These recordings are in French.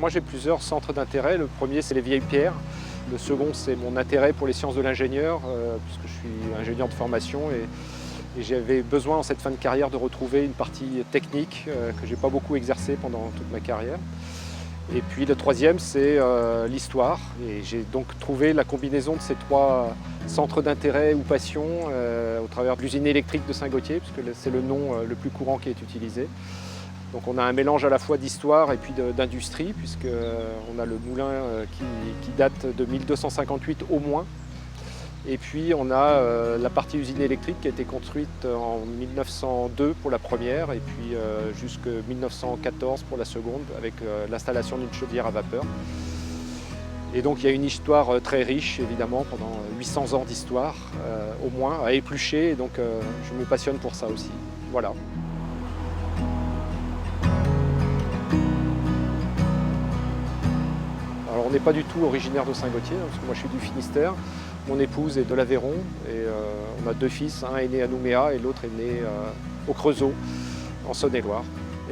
Moi j'ai plusieurs centres d'intérêt. Le premier c'est les vieilles pierres. Le second c'est mon intérêt pour les sciences de l'ingénieur, puisque je suis ingénieur de formation et j'avais besoin en cette fin de carrière de retrouver une partie technique que je n'ai pas beaucoup exercée pendant toute ma carrière. Et puis le troisième c'est l'histoire. Et j'ai donc trouvé la combinaison de ces trois centres d'intérêt ou passion au travers de l'usine électrique de Saint-Gautier, puisque c'est le nom le plus courant qui est utilisé. Donc on a un mélange à la fois d'histoire et puis d'industrie, puisqu'on a le moulin qui date de 1258 au moins. Et puis on a la partie usine électrique qui a été construite en 1902 pour la première et puis jusqu'en 1914 pour la seconde, avec l'installation d'une chaudière à vapeur. Et donc il y a une histoire très riche évidemment, pendant 800 ans d'histoire au moins, à éplucher, et donc je me passionne pour ça aussi. Voilà. Alors on n'est pas du tout originaire de Saint-Gautier, parce que moi je suis du Finistère. Mon épouse est de l'Aveyron et on a deux fils, un est né à Nouméa et l'autre est né au Creusot, en Saône-et-Loire.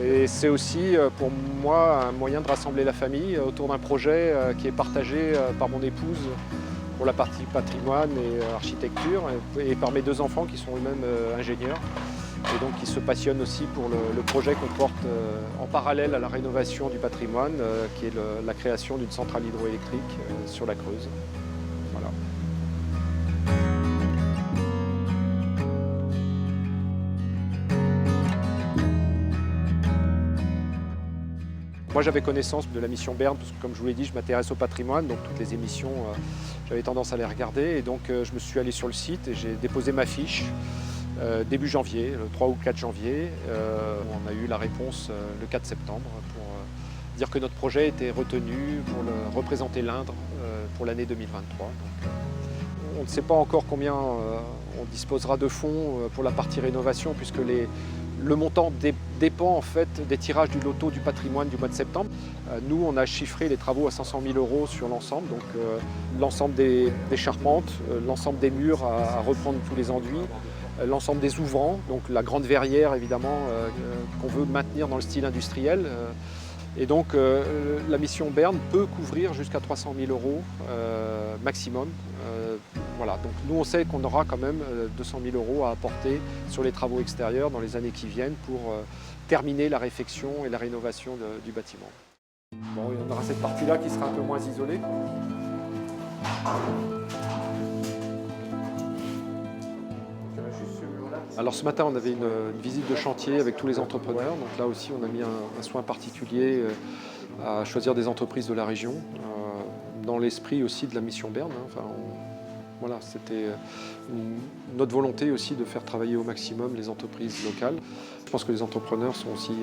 Et c'est aussi pour moi un moyen de rassembler la famille autour d'un projet qui est partagé par mon épouse pour la partie patrimoine et architecture, et par mes deux enfants qui sont eux-mêmes ingénieurs, et donc qui se passionnent aussi pour le projet qu'on porte en parallèle à la rénovation du patrimoine, qui est la création d'une centrale hydroélectrique sur la Creuse. Voilà. Moi j'avais connaissance de la mission Berne, parce que comme je vous l'ai dit, je m'intéresse au patrimoine, donc toutes les émissions, j'avais tendance à les regarder, et donc je me suis allé sur le site et j'ai déposé ma fiche début janvier, le 3 ou 4 janvier. On a eu la réponse le 4 septembre pour dire que notre projet était retenu pour représenter l'Indre pour l'année 2023. Donc, on ne sait pas encore combien on disposera de fonds pour la partie rénovation, puisque le montant dépend en fait des tirages du loto du patrimoine du mois de septembre. Nous, on a chiffré les travaux à 500 000 € sur l'ensemble, donc l'ensemble des charpentes, l'ensemble des murs à reprendre tous les enduits, l'ensemble des ouvrants, donc la grande verrière évidemment qu'on veut maintenir dans le style industriel. Et donc la mission Berne peut couvrir jusqu'à 300 000 € maximum. Voilà. Donc nous on sait qu'on aura quand même 200 000 € à apporter sur les travaux extérieurs dans les années qui viennent pour terminer la réfection et la rénovation du bâtiment. Bon, il y en aura cette partie-là qui sera un peu moins isolée. Alors ce matin on avait une visite de chantier avec tous les entrepreneurs, donc là aussi on a mis un soin particulier à choisir des entreprises de la région, dans l'esprit aussi de la mission Berne. Enfin, voilà, c'était notre volonté aussi de faire travailler au maximum les entreprises locales. Je pense que les entrepreneurs sont aussi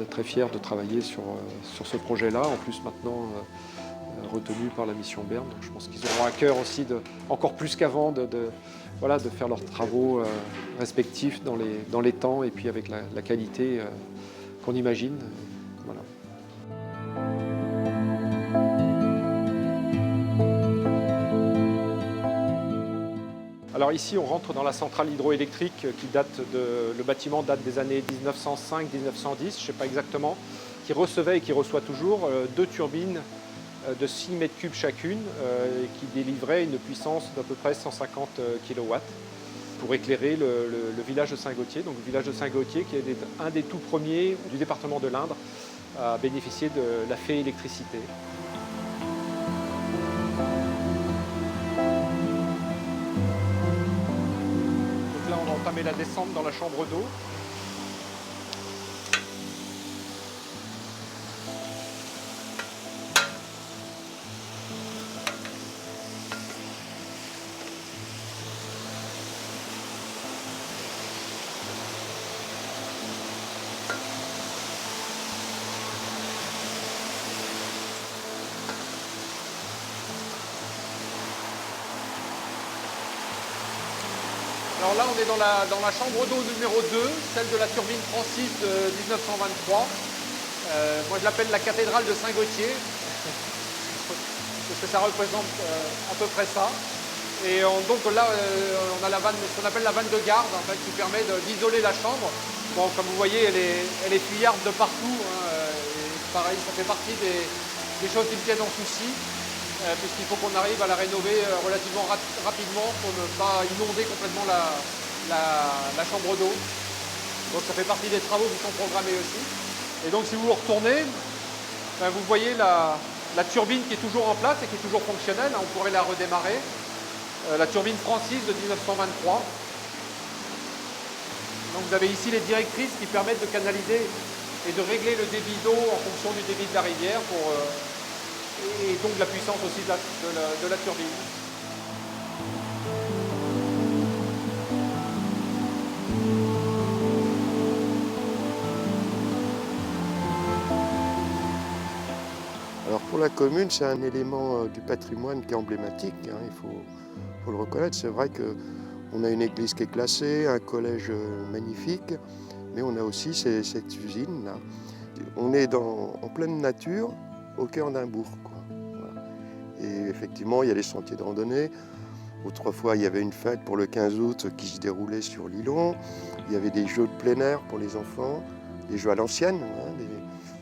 très fiers de travailler sur ce projet-là, en plus maintenant retenu par la mission Berne. Donc je pense qu'ils auront à cœur aussi, encore plus qu'avant, de faire leurs travaux respectifs dans les temps et puis avec la qualité qu'on imagine. Voilà. Alors ici on rentre dans la centrale hydroélectrique le bâtiment date des années 1905-1910, je ne sais pas exactement, qui recevait et qui reçoit toujours deux turbines de 6 mètres cubes chacune qui délivraient une puissance d'à peu près 150 kW pour éclairer le village de Saint-Gautier. Donc le village de Saint-Gautier qui est un des tout premiers du département de l'Indre à bénéficier de la fée électricité. Donc là on va entamer la descente dans la chambre d'eau. Alors là, on est dans la chambre d'eau numéro 2, celle de la turbine Francis de 1923. Moi, je l'appelle la cathédrale de Saint-Gautier, parce que ça représente à peu près ça. Et donc là, on a ce qu'on appelle la vanne de garde, en fait, qui permet d'isoler la chambre. Bon, comme vous voyez, elle est fuyarde de partout, hein, pareil, ça fait partie des choses qui me tiennent en souci, puisqu'il faut qu'on arrive à la rénover relativement rapidement pour ne pas inonder complètement la chambre d'eau. Donc ça fait partie des travaux qui sont programmés aussi. Et donc si vous vous retournez, ben, vous voyez la turbine qui est toujours en place et qui est toujours fonctionnelle. On pourrait la redémarrer. La turbine Francis de 1923. Donc vous avez ici les directrices qui permettent de canaliser et de régler le débit d'eau en fonction du débit de la rivière et donc la puissance aussi de la turbine. Alors pour la commune, c'est un élément du patrimoine qui est emblématique, hein, il faut le reconnaître. C'est vrai qu'on a une église qui est classée, un collège magnifique, mais on a aussi cette usine-là. On est en pleine nature, au cœur d'un bourg, quoi. Voilà. Et effectivement, il y a les sentiers de randonnée. Autrefois, il y avait une fête pour le 15 août qui se déroulait sur l'Îlon. Il y avait des jeux de plein air pour les enfants, des jeux à l'ancienne, hein,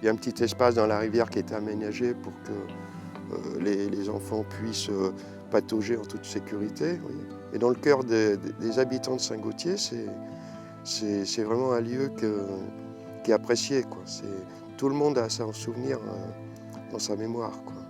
il y a un petit espace dans la rivière qui est aménagé pour que les enfants puissent patauger en toute sécurité. Voyez. Et dans le cœur des habitants de Saint-Gautier, c'est vraiment un lieu qui est apprécié, quoi. Tout le monde a ça en souvenir dans sa mémoire, quoi.